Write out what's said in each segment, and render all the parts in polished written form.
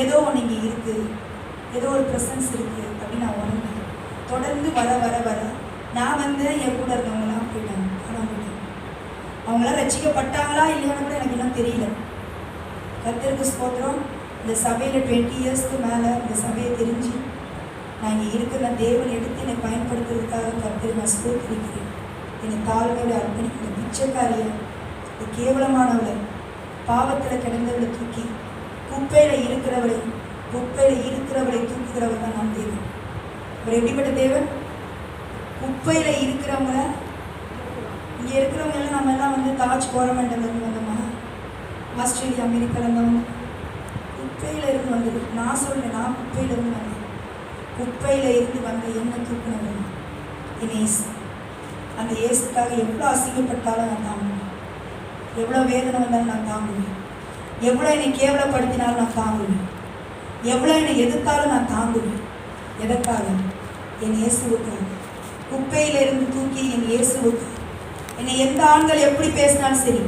ஏதோ ஒன்று இருக்குது, ஏதோ ஒரு ப்ரெசன்ஸ் இருக்குது அப்படின்னு நான் உணர்ந்தேன். தொடர்ந்து வர வர வர நான் வந்து என் கூட இருந்தவங்களாம் போயிட்டாங்க, ஆனால் போயிட்டாங்க. அவங்களாம் ரசிக்கப்பட்டாங்களா இல்லையான்னு கூட எனக்கு இன்னும் தெரியல. கர்த்தருக்கு ஸ்தோத்திரம். இந்த சபையில் 20 இயர்ஸ்க்கு மேலே இந்த சபையை தெரிஞ்சு நான் இங்கே இருக்கிற தேவன் எடுத்து என்னை பயன்படுத்துறதுக்காக கர்த்தரை நான் ஸ்தோத்திரிக்கிறேன். என்னை தாழ்மையோட அர்ப்பணிக்கிற பிச்சைக்காரியை, இந்த கேவலமானவளை, பாவத்தில் கிடந்தவளை தூக்கி குப்பையில் இருக்கிறவளை தூக்குகிறவர் தான் நான் தேவன். அவர் எப்படிப்பட்ட தேவன்? குப்பையில் இருக்கிறவங்கள, இங்கே இருக்கிறவங்க எல்லாம் நம்ம எல்லாம் வந்து தாஜ் கோரமண்டலேருந்து வந்தோமா, ஆஸ்திரேலியா அமெரிக்காலேருந்து வந்து குப்பையில் இருந்து வந்தது. நான் சொல்கிறேன், நான் குப்பையில் இருந்து வந்தேன். குப்பையில் இருந்து வந்த என்ன தூக்குனவன் என் இயேசு. அந்த இயேசுக்காக எவ்வளோ அசிங்கப்பட்டாலும் நான் தாங்குவேன், எவ்வளோ வேதனை வந்தாலும் நான் தாங்குவேன், எவ்வளோ என்னை கேவலப்படுத்தினாலும் நான் தாங்குவேன், எவ்வளோ என்னை எதிர்த்தாலும் நான் தாங்குவேன். எதற்காக? என் இயேசுவுக்காக. குப்பையிலிருந்து தூக்கி என் இயேசுவுக்கு. என்னை எந்த ஆண்கள் எப்படி பேசினாலும் சரி,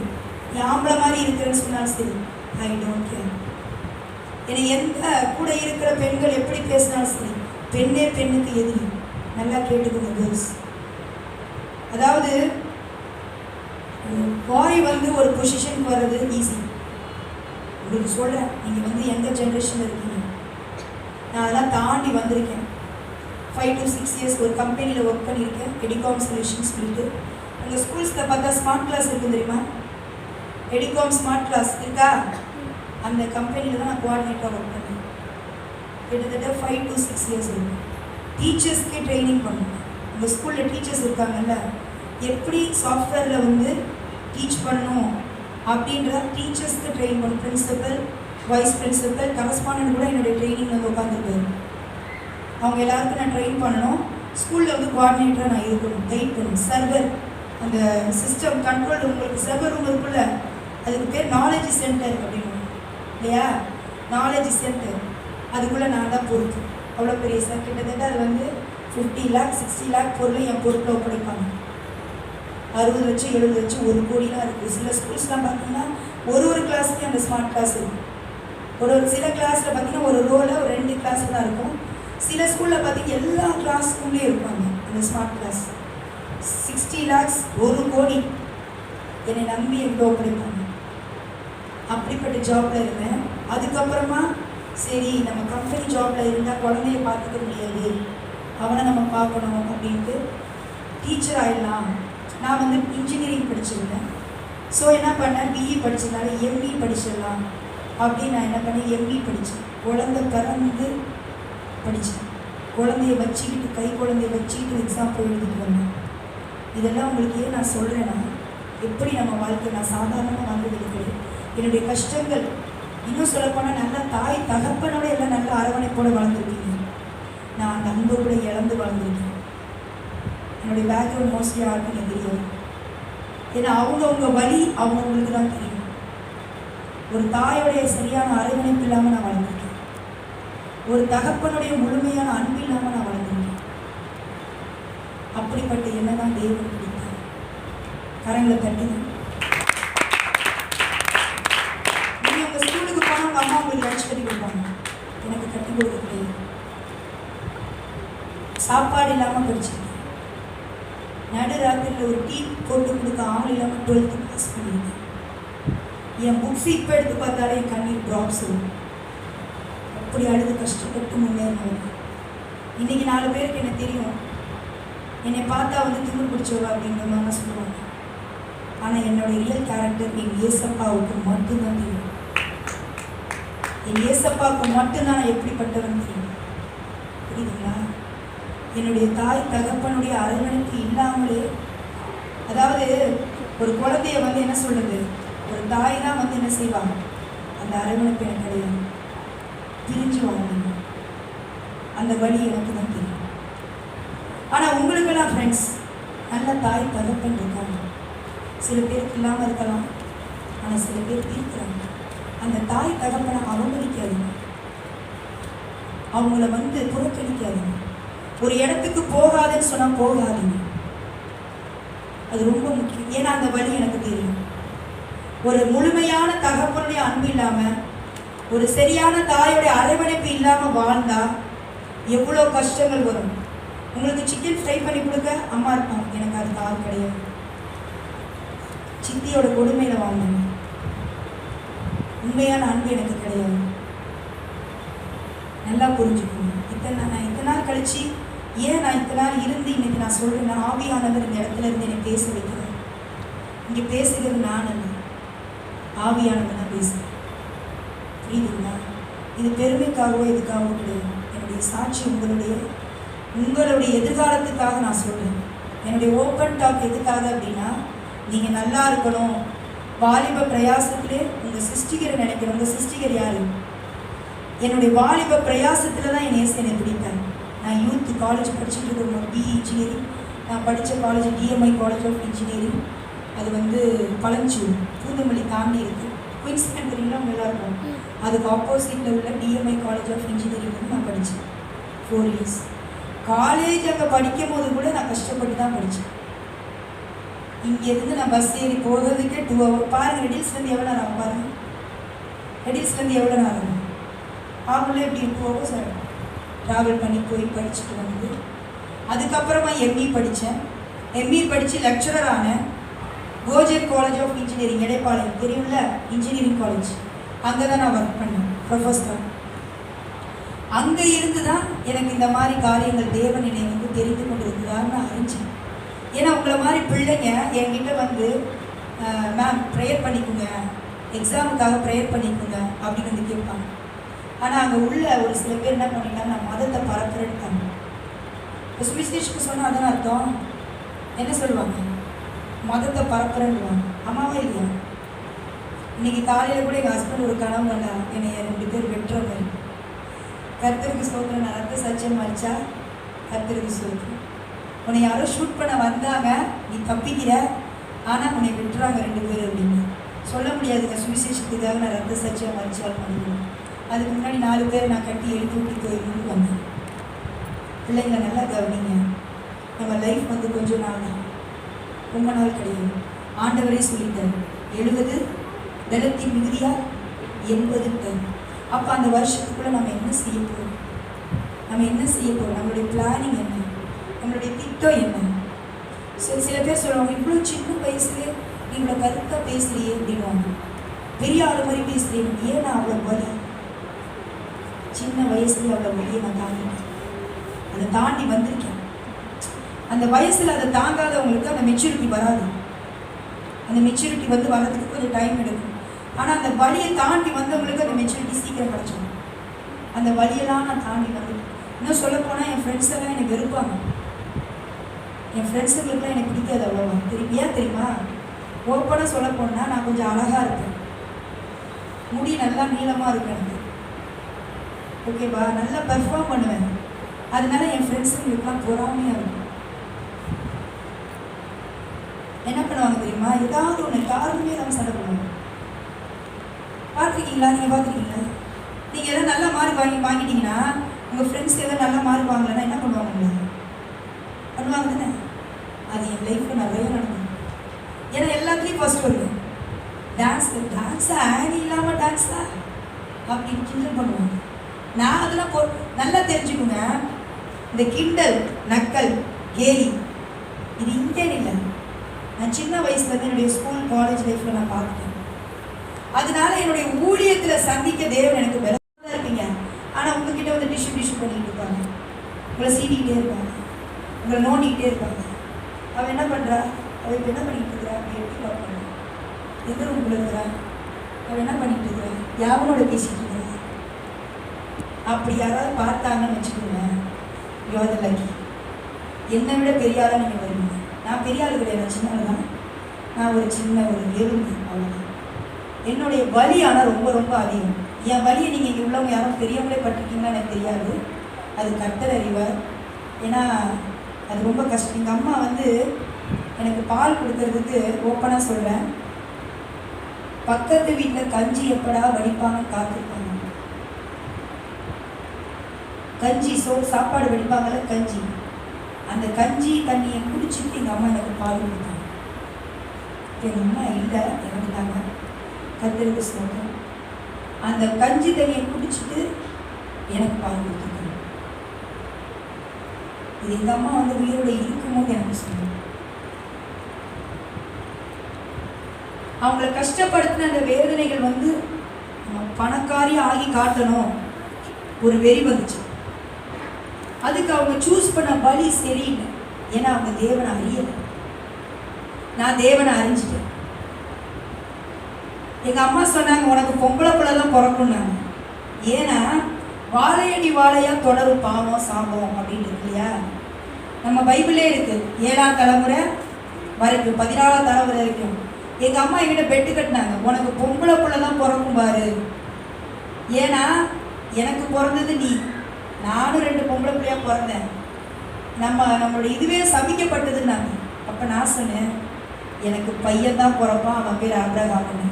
நீ ஆம்பளை மாதிரி இருக்கிறேன்னு சொன்னாலும் சரி, ஐ டோன்ட் கேர். என்னை எந்த கூட இருக்கிற பெண்கள் எப்படி பேசினாலும் சரி, பெண்ணே பெண்ணுக்கு எதிரி. நல்லா கேட்டுக்கோங்க கேர்ள்ஸ். அதாவது பாய் வந்து ஒரு பொசிஷனுக்கு வர்றது ஈஸி. உங்களுக்கு சொல்கிறேன், நீங்கள் வந்து எந்த ஜென்ரேஷனில் இருக்கீங்க. நான் அதெல்லாம் தாண்டி வந்திருக்கேன். 5 to 6 இயர்ஸ் ஒரு கம்பெனியில் ஒர்க் பண்ணியிருக்கேன், எடிகாம் சொல்யூஷன்ஸ் சொல்லிட்டு. உங்கள் ஸ்கூல்ஸில் பார்த்தா ஸ்மார்ட் கிளாஸ் இருக்கும் தெரியுமா? எடிகாம் ஸ்மார்ட் கிளாஸ் இருக்கா? அந்த கம்பெனியில் தான் நான் கோஆர்டினேட்டராக ஒர்க் பண்ணேன். கிட்டத்தட்ட 5 to 6 இயர்ஸ் இருக்கும். டீச்சர்ஸ்க்கே ட்ரைனிங் பண்ணுவேன். உங்கள் ஸ்கூலில் டீச்சர்ஸ் இருக்காங்கல்ல, எப்படி சாஃப்ட்வேரில் வந்து டீச் பண்ணணும் அப்படின்ற டீச்சர்ஸ்க்கு ட்ரெயின் பண்ணும். பிரின்சிபல், வைஸ் பிரின்சிபல், கரஸ்பாண்டன்ட் கூட என்னுடைய ட்ரைனிங் வந்து உட்காந்துருப்பாரு. அவங்க எல்லாருக்கும் நான் ட்ரெயின் பண்ணணும். ஸ்கூலில் வந்து கோஆர்டினேட்டராக நான் இருக்கணும், கைட் பண்ணணும். சர்வர், அந்த சிஸ்டம் கண்ட்ரோல், உங்களுக்கு சர்வர் ரூம் இருக்குல்ல, அதுக்கு பேர் நாலேஜ் சென்டர் அப்படின்னு இல்லையா? நாலேஜ் சென்டர், அதுக்குள்ளே நான் தான் பொறுப்பு. அவ்வளோ பெரிய சார், கிட்டத்தட்ட அது வந்து 50 lakh 60 lakh பொருள் என் பொறுப்பில் ஒப்படைப்பாங்க. 60 லட்சம் 70 லட்சம் 1 கோடிலாம் இருக்குது. சில ஸ்கூல்ஸ்லாம் பார்த்தீங்கன்னா ஒரு கிளாஸுக்கு அந்த ஸ்மார்ட் கிளாஸ் இருக்கும். ஒரு சில கிளாஸில் பார்த்தீங்கன்னா ஒரு ரோவில் ஒரு 2 கிளாஸ் தான் இருக்கும். சில ஸ்கூலில் பார்த்தீங்கன்னா எல்லா கிளாஸுக்குள்ளேயும் இருப்பாங்க அந்த ஸ்மார்ட் கிளாஸ். 60 lakhs 1 கோடி என்னை நம்பி எங்கே ஒப்படைப்பாங்க. அப்படிப்பட்ட ஜாபில் இருந்தேன். அதுக்கப்புறமா சரி, நம்ம கம்பெனி ஜாபில் இருந்தால் குழந்தைய பார்த்துக்க முடியாது, அவனை நம்ம பார்க்கணும் அப்படின்ட்டு டீச்சர் ஆகிடலாம். நான் வந்து இன்ஜினியரிங் படிச்சிருந்தேன். ஸோ என்ன பண்ணேன், பிஇ படித்ததுனால எம்இ படிச்சிடலாம் அப்படின்னு நான் என்ன பண்ணேன், எம்இ படித்தேன். குழந்தை பிறந்து படித்தேன். குழந்தைய வச்சுக்கிட்டு, கை குழந்தைய வச்சுக்கிட்டு எக்ஸாம் போய் எழுதிட்டு வந்தேன். இதெல்லாம் உங்களுக்கு ஏன் நான் சொல்கிறேன்னா, எப்படி நம்ம வாழ்க்கை நான் சாதாரணமாக வாழ்ந்துருக்கிறேன். என்னுடைய கஷ்டங்கள், இன்னும் சொல்லப்போனால் நல்லா தாய் தகப்பனோட எல்லாம் நல்ல அரவணைப்போடு வாழ்ந்துருக்கீங்க. நான் அந்த அன்பை கூட இழந்து வாழ்ந்துருக்கேன். என்னுடைய பேக்ரவுண்ட் மோஸ்ட்லி யாருக்கும் எனக்கு தெரியாது. ஏன்னா அவங்கவுங்க வழி அவங்கவுங்களுக்கு தான் தெரியும். ஒரு தாயோடைய சரியான அரவணைப்பு இல்லாமல் நான் வாழ்ந்துருக்கேன். ஒரு தகப்பனுடைய முழுமையான அன்பு இல்லாமல் நான் வாழ்ந்துருக்கேன். அப்படிப்பட்ட என்ன தான் தேவன் பிடித்தார். கரங்களை தட்டுங்க. நீங்கள் உங்கள் ஸ்கூலுக்கு போனால் உங்கள் அம்மா உங்களுக்கு லஞ்ச் கட்டி கொடுப்பாங்க, எனக்கு கட்டி கொடுக்க கிடையாது. சாப்பாடு இல்லாமல் படிச்சிருக்கேன். நடு ராத்திரியில் ஒரு டீ போட்டு கொடுக்க ஆள் இல்லாமல் 12th பாஸ் பண்ணியிருக்கேன். என் புக்ஸ் இப்போ எடுத்து பார்த்தாலே என் கண்ணீர் ட்ராப்ஸ் வரும். அப்படி அழுது கஷ்டப்பட்டு முன்னேறினவங்க. இன்றைக்கி 4 பேருக்கு எனக்கு தெரியும், என்னை பார்த்தா வந்து திமிர் பிடிச்சவா அப்படின்ற மாதிரி சொல்லுவாங்க. ஆனால் என்னுடைய ரியல் கேரக்டர் என் ஏசப்பாவுக்கு மட்டும்தான் தெரியும். என் ஏசப்பாவுக்கு மட்டும்தான் நான் எப்படிப்பட்டவன் தெரியும். புரியுதுங்களா? என்னுடைய தாய் தகப்பனுடைய அரவணைப்பு இல்லாமலே, அதாவது ஒரு குழந்தைய வந்து என்ன சொல்கிறது, ஒரு தாய் தான் வந்து என்ன செய்வாங்க, அந்த அரவணைப்பு எனக்கு கிடையாது. பிரிஞ்சு வாங்க, அந்த வழி எனக்கு தான் தெரியும். ஆனால் உங்களுக்கெல்லாம் ஃப்ரெண்ட்ஸ் நல்ல தாய் தகப்பன் இருக்காங்க. சில பேருக்கு இல்லாமல் இருக்கலாம், ஆனால் சில பேர் இருக்கிறாங்க. அந்த தாய் தகப்பனை அவமதிக்காதுங்க, அவங்கள வந்து புறக்கணிக்காதுங்க. ஒரு இடத்துக்கு போகாதுன்னு சொன்னால் போகாதுங்க. அது ரொம்ப முக்கியம். ஏன்னா அந்த வழி எனக்கு தெரியும். ஒரு முழுமையான தகப்பனுடைய அன்பு இல்லாமல் ஒரு சரியான தாயோட அரவணைப்பு இல்லாம வாழ்ந்தா எவ்வளோ கஷ்டங்கள் வரும். உங்களுக்கு சிக்கன் ஃப்ரை பண்ணி கொடுக்க அம்மா இருப்பாங்க, எனக்கு அது ஆள் கிடையாது. சித்தியோட கொடுமையில வாழ்ந்தாங்க. உண்மையான அன்பு எனக்கு கிடையாது. நல்லா புரிஞ்சுக்கணும். நான் இத்தனை நாள் கழிச்சு ஏன் நான் இத்தனை நாள் இருந்து இன்னைக்கு நான் சொல்றேன், ஆவியானவர் இந்த இடத்துல இருந்து என்னை பேச வைக்கிறேன். இங்க பேசுகிறது நான் அல்ல, ஆவியானவர் தான் பேசுகிறேன். புரியுதுங்களா? இது பெருமைக்காகவோ இதுக்காகவோ கிடையாது. என்னுடைய சாட்சி உங்களுடைய எதிர்காலத்துக்காக நான் சொல்றேன். என்னுடைய ஓப்பன் டாக் எதுக்காக அப்படின்னா, நீங்க நல்லா இருக்கணும். வாலிப பிரயாசத்திலே உங்க சிருஷ்டிகரை நினைக்கிறேன். உங்க சிருஷ்டிகர் யாரு? என்னுடைய வாலிப பிரயாசத்துல தான் என் ஏசு என்னை பிடித்தார். நான் யூத் காலேஜ் படிச்சுட்டு இருக்கோம், பிஇ இன்ஜினியரிங். நான் படித்த college TMI college of engineering. அது வந்து பழஞ்சூர் பூந்தமல்லி தாண்டி இருக்குது. குயின்ஸ்லேண்ட் தெரியுங்களா அவங்க எல்லாருக்கும்? அதுக்கு ஆப்போசிட்டில் உள்ள டிஎம்ஐ காலேஜ் ஆஃப் இன்ஜினியரிங் வந்து நான் படித்தேன் 4 இயர்ஸ். காலேஜ் அங்கே படிக்கும் போது கூட நான் கஷ்டப்பட்டு தான் படித்தேன். இங்கேருந்து நான் பஸ் ஏறி போகிறதுக்கே 2 hours. பாருங்கள், ரெடில்ஸ்லேருந்து எவ்வளோ நேரம் ஆகும் பாருங்கள். ரெடில்ஸ்லேருந்து எவ்வளோ நேரம் ஆகும்? ஆகும்ல, எப்படி 2 hours ஆகும் ட்ராவல் பண்ணி போய் படிச்சுட்டு வந்து. அதுக்கப்புறமா எம்இ படித்தேன். எம்இ படித்து லெக்சரர் ஆனேன். கோஜர் காலேஜ் ஆஃப் இன்ஜினியரிங், எடைப்பாளையம் தெரியும்ல, இன்ஜினியரிங் காலேஜ். அங்கே தான் நான் ஒர்க் பண்ணேன் ப்ரொஃபஸர். அங்கே இருந்து தான் எனக்கு இந்த மாதிரி காரியங்கள் தேவன் என்னை வந்து தெரிந்து கொண்டு இருக்கிறான்னு நான் அறிஞ்சேன். ஏன்னா உங்களை மாதிரி பிள்ளைங்க என்கிட்ட வந்து மேம் ப்ரேயர் பண்ணிக்கோங்க, எக்ஸாமுக்காக ப்ரேயர் பண்ணிக்கோங்க அப்படின்னு வந்து கேட்பாங்க. ஆனால் அங்கே உள்ள ஒரு சில பேர் என்ன பண்ணிட்டாங்க, நான் மதத்தை பரப்புறேன்ட்டாங்க. இப்போ சுவிசேஷுக்கு சொன்னால் அதான் அர்த்தம். என்ன சொல்லுவாங்க? மதத்தை பரப்புறேன்னுவாங்க. அம்மாவா இல்லையா? இன்னைக்கு காலையில் கூட எங்கள் ஹஸ்பண்ட் ஒரு கனவு வந்தாங்க, என்னை 2 பேர் வெட்டுறவங்க. கர்த்தருக்கு ஸ்தோத்திரம். நான் ரத்த சத்தியம் மறிச்சா கர்த்தருக்கு ஸ்தோத்திரம். உன்னை யாரோ ஷூட் பண்ண வந்தாங்க, நீ தப்பிக்கிற, ஆனால் உன்னை விட்டுறாங்க 2 பேர் அப்படின்னு சொல்ல முடியாதுங்க. சுவிசேஷத்துக்காக நான் ரத்த சத்தியம் மறிச்சால் பண்ணிடுவேன். அதுக்கு முன்னாடி 4 பேரை நான் கட்டி எழுதி விட்டு போயிருந்து வந்தேன். பிள்ளைங்களை நல்லா கவனிங்க. நம்ம லைஃப் வந்து கொஞ்சம் நாள் தான், ரொம்ப நாள் கிடையாது. ஆண்டவரே சொல்லிட்டார், 70 பலத்தின் மிகுதியா 80 தரும். அப்போ அந்த வருஷத்துக்குள்ளே நம்ம என்ன செய்ய போகிறோம்? நம்மளுடைய பிளானிங் என்ன? நம்மளுடைய திட்டம் என்ன? சில பேர் சொல்லுவாங்க, இவ்வளோ சின்ன வயசுலேயே நீ இவ்வளோ கருத்தாக பேசுறியே அப்படின்வாங்க. பெரிய ஆள் மாதிரி பேசுகிறேன். ஏன் நான் அவ்வளோ வலி? சின்ன வயசுலேயே அவ்வளோ வலியை நான் தாங்கிட்டேன். அதை தாண்டி வந்திருக்கேன். அந்த வயசில் அதை தாங்காதவங்களுக்கு அந்த மெச்சூரிட்டி வராது. அந்த மெச்சூரிட்டி வந்து வர்றதுக்கு கொஞ்சம் டைம் எடுக்கும். ஆனால் அந்த வலியை தாண்டி வந்தவங்களுக்கு அந்த மெச்சூரிட்டி சீக்கிரம் கிடச்சிடும். அந்த வலியெல்லாம் நான் தாண்டி வந்துட்டேன். இன்னும் சொல்லப்போனால் என் ஃப்ரெண்ட்ஸ் எல்லாம் எனக்கு வெறுப்பாங்க. என் ஃப்ரெண்ட்ஸுங்களுக்குலாம் எனக்கு பிடிக்காது அவ்வளோவா. ஏன் தெரியுமா? ஓப்பனாக சொல்ல போனால் நான் கொஞ்சம் அழகாக இருப்பேன், முடி நல்லா நீளமாக இருக்கும் எனக்கு, ஓகேவா, நல்லா பெர்ஃபார்ம் பண்ணுவேன். அதனால என் ஃப்ரெண்ட்ஸுங்களுக்குலாம் பொறாமையாக இருக்கும். என்ன பண்ணுவாங்க தெரியுமா? ஏதாவது ஒன்று காரணமே நம்ம சண்டை பண்ணுவாங்க. பார்த்துருக்கீங்களா? நீங்கள் பார்த்துருக்கீங்களா? நீங்கள் எதாவது நல்ல மார்க் வாங்கிட்டீங்கன்னா உங்கள் ஃப்ரெண்ட்ஸ் எதாவது நல்ல மார்க் வாங்கலைன்னா என்ன பண்ணுவாங்க தானே? அது என் லைஃப்பில் நிறைய நடக்கும். ஏன்னா எல்லாத்துலேயும் ஃபர்ஸ்ட் வருவேன். டான்ஸா ஆனி இல்லாமல் டான்ஸா அப்படின்னு கிண்டல் பண்ணுவாங்க. நான் அதெல்லாம் நல்லா தெரிஞ்சுக்கோங்க. இந்த கிண்டல், நக்கல், கேலி இது இந்தியன் இல்லை. நான் சின்ன வயசுலேருந்து என்னுடைய ஸ்கூல் காலேஜ் லைஃப்பில் நான் பார்த்துட்டேன். அதனால என்னுடைய ஊழியத்தில் சந்திக்க தேவன் எனக்கு பலமாக தான் இருப்பீங்க. ஆனால் உங்ககிட்ட வந்து டிஷ்யூ பண்ணிக்கிட்டு இருப்பாங்க, உங்களை சீடிக்கிட்டே இருப்பாங்க, உங்களை நோண்டிக்கிட்டே இருப்பாங்க. அவள் என்ன பண்ணுறா? அவள் இப்போ என்ன பண்ணிக்கிட்டு இருக்கிறா? அப்படி எப்படி பார்ப்பாங்க? எந்த ரூம்குள்ள இருக்கிறா? அவள் என்ன பண்ணிக்கிட்டு இருக்கிறா? யாவனோட பேசிக்கிட்டு இருக்கிறா? அப்படி யாராவது பார்த்தாங்கன்னு வச்சுக்கோங்க, யோத லக்கி. என்னை விட பெரிய ஆளாக நீங்கள் வருவீங்க. நான் பெரிய ஆள் கிடையாது, நான் சின்ன ஆள் தான். நான் ஒரு சின்ன எலும்பு, அவ்வளோதான். என்னுடைய வலி ஆனால் ரொம்ப ரொம்ப அதிகம். என் வலியை நீங்கள் இங்கே உள்ளவங்க யாரும் பெரியவங்களே பட்டிருக்கீங்களா எனக்கு தெரியாது. அது கர்த்தர் அறிவார். ஏன்னா அது ரொம்ப கஷ்டம். எங்கள் அம்மா வந்து எனக்கு பால் கொடுக்கறதுக்கு ஓப்பனாக சொல்கிறேன், பக்கத்து வீட்டில் கஞ்சி எப்படா வடிப்பாங்க காத்திருப்பாங்க. கஞ்சி சாப்பாடு வடிப்பாங்கல்ல, கஞ்சி, அந்த கஞ்சி தண்ணியை குடிச்சிட்டு எங்கள் அம்மா எனக்கு பால் கொடுத்தாங்க. எங்கள் அம்மா இல்லை, இறந்துட்டாங்க. கர்த்தருக்கு ஸ்தோத்திரம். அந்த கஞ்சி தண்ணியை குடிச்சிட்டு எனக்கு பால் கொடுத்துருக்காங்க. இது எங்க அம்மா வந்து உயிரோட இருக்கும்போது எனக்கு சொன்னாங்க. அவங்கள கஷ்டப்படுத்தின அந்த வேதனைகள் வந்து பணக்காரி ஆகி காட்டணும் ஒரு வெறி வந்துச்சு. அதுக்கு அவங்க சூஸ் பண்ண வழி சரியில்லை. ஏன்னா அவங்க தேவனை அறியலை. நான் தேவனை அறிஞ்சிட்டேன். எங்க அம்மா சொன்னாங்க, உனக்கு பொம்பளை பிள்ளை தான் பிறக்கும்னாங்க. ஏன்னா வாழையடி வாழையா தொடரும் பாவம் சாபம் அப்படின்னு இருக்கு இல்லையா? நம்ம பைபிளே இருக்கு. 7ஆம் தலைமுறை வரைக்கும் 14ஆம் தலைமுறை வரைக்கும் எங்க அம்மா என்கிட்ட பெட்டு கட்டினாங்க, உனக்கு பொம்பளை பிள்ளை தான் பிறக்கும் பாரு. ஏன்னா எனக்கு பிறந்தது நீ, நானும் 2 பொம்பளை பிள்ளையா பிறந்தேன். நம்மளோட இதுவே சபிக்கப்பட்டதுன்னாங்க. அப்ப நான் சொன்னேன், எனக்கு பையன் தான் பிறப்பான், அவன் பேர் ஆபிரகாம்னு.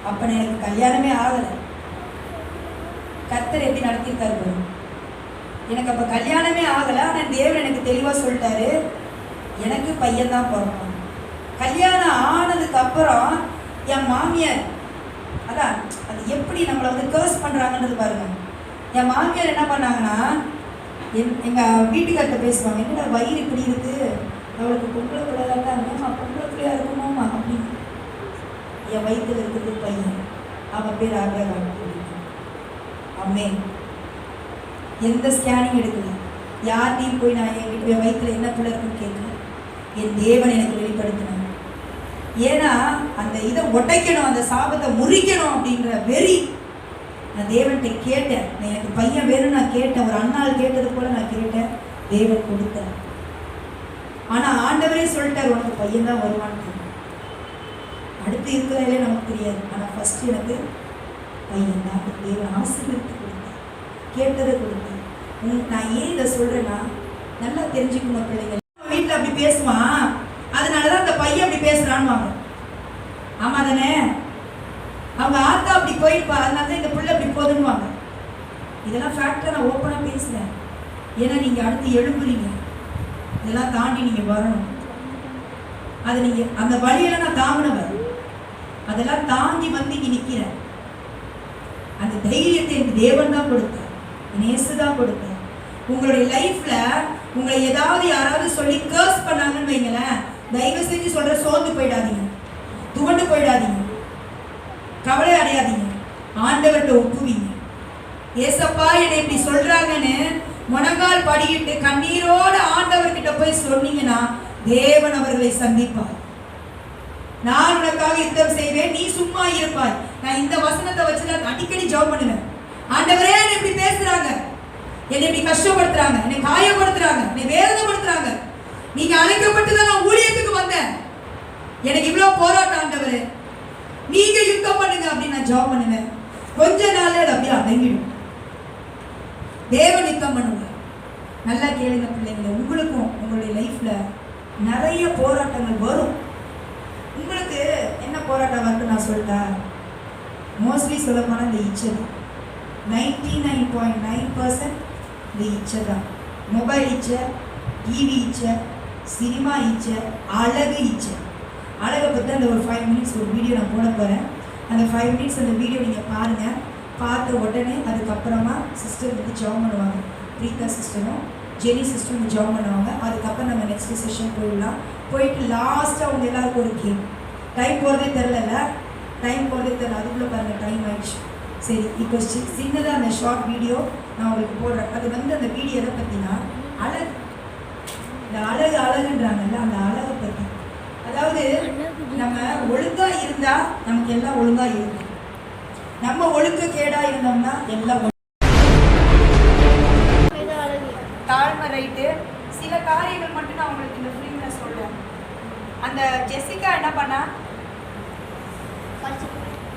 அப்ப எனக்கு கல்யாணமே ஆகலை. கர்த்தர் எப்படி நடத்திருக்காரு. எனக்கு அப்ப கல்யாணமே ஆகலை. ஆனா தேவன் எனக்கு தெளிவா சொல்லிட்டாரு, எனக்கு பையன் தான் பிறப்பான். கல்யாணம் ஆனதுக்கு அப்புறம் என் மாமியார், அதான் அது எப்படி நம்மளை வந்து கர்ஸ் பண்றாங்கன்றது பாருங்க. என் மாமியார் என்ன பண்ணாங்கன்னா, எங்க வீட்டுக்கார்ட்ட பேசுவாங்க, என்னடா வயிறு இப்படி இருக்கு, அவளுக்கு பொம்பளை பிள்ளையா இருந்தா பொம்பளை பிள்ளையா இருக்குமோமா அப்படின்னு. என் வயிற்றுல இருக்குது பையன், அவன் பேர் ஆபிரகாம். அம்மே எந்த ஸ்கேனிங் எடுக்கல, யார்கிட்டையும் போய் நான் என் வயிற்றுல என்ன பிள்ளை இருக்குன்னு கேட்கல. என் தேவன் எனக்கு வெளிப்படுத்தினாங்க. ஏன்னா அந்த இதை உடைக்கணும், அந்த சாபத்தை முறிக்கணும் அப்படின்ற வெறி நான் தேவன்கிட்ட கேட்டேன். எனக்கு பையன் வேணும்னு நான் கேட்டேன். ஒரு அண்ணாள் கேட்டது போல நான் கேட்டேன், தேவன் கொடுத்தார். ஆனா ஆண்டவரே சொல்லிட்டார், உனக்கு பையன் தான் வருவான்னு. அடுத்து இருக்கிறதே நமக்கு தெரியாது. ஆனா ஃபர்ஸ்ட் எனக்கு பையன் தான் தேவன் ஆசீர்வதித்து கொடுத்தார், கேட்டதை கொடுத்தார். நான் ஏன் இதை சொல்றேன்னா, நல்லா தெரிஞ்சுக்கணும் பிள்ளைங்க. வீட்டில் அப்படி பேசுவான், அதனாலதான் அந்த பையன் அப்படி பேசுறான்னு. ஆமா தானே? அவங்க ஆத்தா அப்படி போயிருப்பா, அதனாலதான் இந்த பிள்ளை அப்படி போதுன்னுவாங்க. இதெல்லாம் ஃபேக்டா நான் ஓப்பனா பேசுறேன். ஏன்னா நீங்க அடுத்து எழுப்புறீங்க, இதெல்லாம் தாண்டி நீங்க வரணும். அது நீங்க அந்த வழியெல்லாம் நான் தாங்கினவர், அதெல்லாம் தாண்டி வந்து இங்க நிக்கிறேன். அந்த தைரியத்தை எனக்கு தேவன் தான் கொடுத்தார், நேசு தான் கொடுத்தார். உங்களுடைய லைஃப்ல உங்களை ஏதாவது யாராவது சொல்லி கர்ஸ் பண்ணாங்கன்னு வைங்களேன், தயவு செஞ்சு சொல்ற, சோர்ந்து போயிடாதீங்க, துவண்டு போயிடாதீங்க, கவலை அடையாதீங்க. ஆண்டவர்கிட்ட ஒப்புவீங்க. ஏசப்பா என்னை இப்படி சொல்றாங்கன்னு முழங்கால் படியிட்டு கண்ணீரோட ஆண்டவர்கிட்ட போய் சொன்னீங்கன்னா தேவன் அவர்களை சந்திப்பார். நான் உனக்காக யுத்தம் செய்வேன், நீ சும்மா இருப்பாய். நான் இந்த வசனத்தை வச்சுதான் அடிக்கடி ஜெபம் பண்ணுவேன். ஆண்டவரே என்னை இப்படி பேசுறாங்க, என்னை இப்படி கஷ்டப்படுத்துறாங்க, என்னை காயப்படுத்துறாங்க, என்னை வேதனைப்படுத்துறாங்க. நீங்க அழைக்கப்பட்டுதான் நான் ஊழியத்துக்கு வந்தேன். எனக்கு இவ்வளவு போராட்டம் ஆண்டவரே, நீங்க யுத்தம் பண்ணுங்க அப்படின்னு நான் ஜெபம் பண்ணுவேன். கொஞ்ச நாள்ல அது அப்படியே அடங்கிடும். தேவன் யுத்தம் பண்ணுங்க. நல்லா கேளுங்க பிள்ளைங்க, உங்களுக்கும் உங்களுடைய லைஃப்ல நிறைய போராட்டங்கள் வரும். உங்களுக்கு என்ன போராட்டம் வருது நான் சொல்லிட்டேன். மோஸ்ட்லி சொல்ல போனா இந்த இச்சை தான். 99.9% இந்த இச்சை தான். மொபைல் இச்சை, டிவி இச்சை, சினிமா இச்சை, அழகு இச்சை. அழகை பற்றி அந்த ஒரு 5 minutes ஒரு வீடியோ நான் போட போகிறேன். அந்த 5 minutes அந்த வீடியோ நீங்கள் பாருங்கள். பார்த்த உடனே அதுக்கப்புறமா சிஸ்டர் வந்து ஜாயின் பண்ணுவாங்க. பிரீதா சிஸ்டரும் ஜெனி சிஸ்டரும் ஜாயின் பண்ணுவாங்க. அதுக்கப்புறம் நம்ம நெக்ஸ்ட் செஷன் போயிடலாம். போயிட்டு லாஸ்ட்டாக அவங்க எல்லாருக்கும் ஒரு கேம். டைம் போகிறதே தெரிலல, டைம் போகிறதே தெரில. அதுக்குள்ளே பாருங்கள் டைம் ஆயிடுச்சு. சரி, இப்போ சின்னதாக அந்த ஷார்ட் வீடியோ நான் உங்களுக்கு போடுறேன். அது வந்து அந்த வீடியோ எதை பற்றினா அழகு. இந்த அழகு அழகுன்றாங்கல்ல, அந்த அழகை பற்றி. அதாவது நம்ம ஒழுங்கா இருந்தா நமக்கு எல்லாம் ஒழுங்கா இருக்கும். நம்ம ஒழுக்க கேடா இருந்தோம்னா எல்லாம் தாழ்மை. ரைட்டு. சில காரியங்கள் மட்டும் நான் உங்களுக்கு இந்த ஃபிலிம்ல சொல்றேன். அந்த ஜெசிகா என்ன பண்ணா,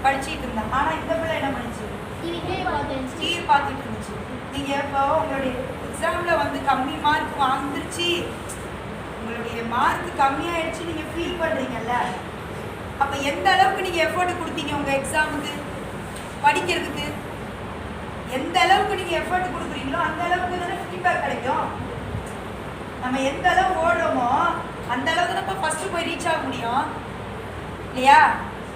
படிச்சுட்டு இருந்தா. ஆனா இந்த பிள்ளை என்ன பண்ணுச்சு, டிவி பார்த்துட்டு இருந்துச்சு. நீங்க இப்போ உங்களுடைய எக்ஸாம்ல வந்து கம்மி மார்க் வந்துருச்சு, உங்களுடைய மார்க் கம்மியாயிடுச்சு நீங்க ஃபீல் பண்றீங்கல்ல, அப்ப எந்த அளவுக்கு நீங்க எஃபோர்ட் கொடுத்தீங்க உங்க எக்ஸாமுக்கு படிக்கிறதுக்கு? எந்த அளவுக்கு நீங்க எஃபோர்ட் கொடுக்குறீங்களோ அந்த அளவுக்கு தானே ஃபீட்பேக் கிடைக்கும். நம்ம எந்த அளவு ஓடுறோமோ அந்த அளவுக்கு நம்ம ஃபர்ஸ்ட் போய் ரீச் ஆக முடியும் இல்லையா?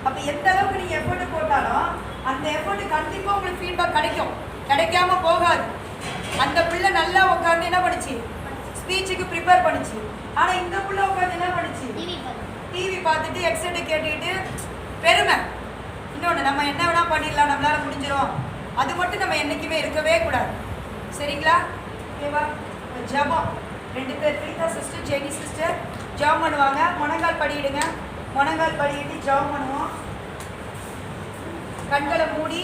அப்ப எந்த அளவுக்கு நீங்க எஃபோர்ட் போட்டாலும் கிடைக்கும், கிடைக்காம போகாது. அந்த பிள்ளை நல்லா உட்காந்து என்ன பண்ணுச்சு, ஸ்பீச்சுக்கு ப்ரிப்பேர் பண்ணுச்சு. ஆனா இந்த பிள்ளை உட்காந்து என்ன பண்ணுச்சு, டிவி பார்த்துட்டு எக்ஸைட்டை கேட்டுக்கிட்டு பெருமை. இன்னொன்று, நம்ம என்ன வேணா பண்ணிடலாம், நம்மளால முடிஞ்சிடும், அது மட்டும் நம்ம என்றைக்குமே இருக்கவே கூடாது. சரிங்களா? ஓகேவா? ஜபம் 2 பேர், பிரீதா சிஸ்டர், ஜெனி சிஸ்டர் ஜபம் பண்ணுவாங்க. முழங்கால் படியிடுங்க. முழங்கால் படியிட்டு ஜபம் பண்ணுவோம். கண்களை மூடி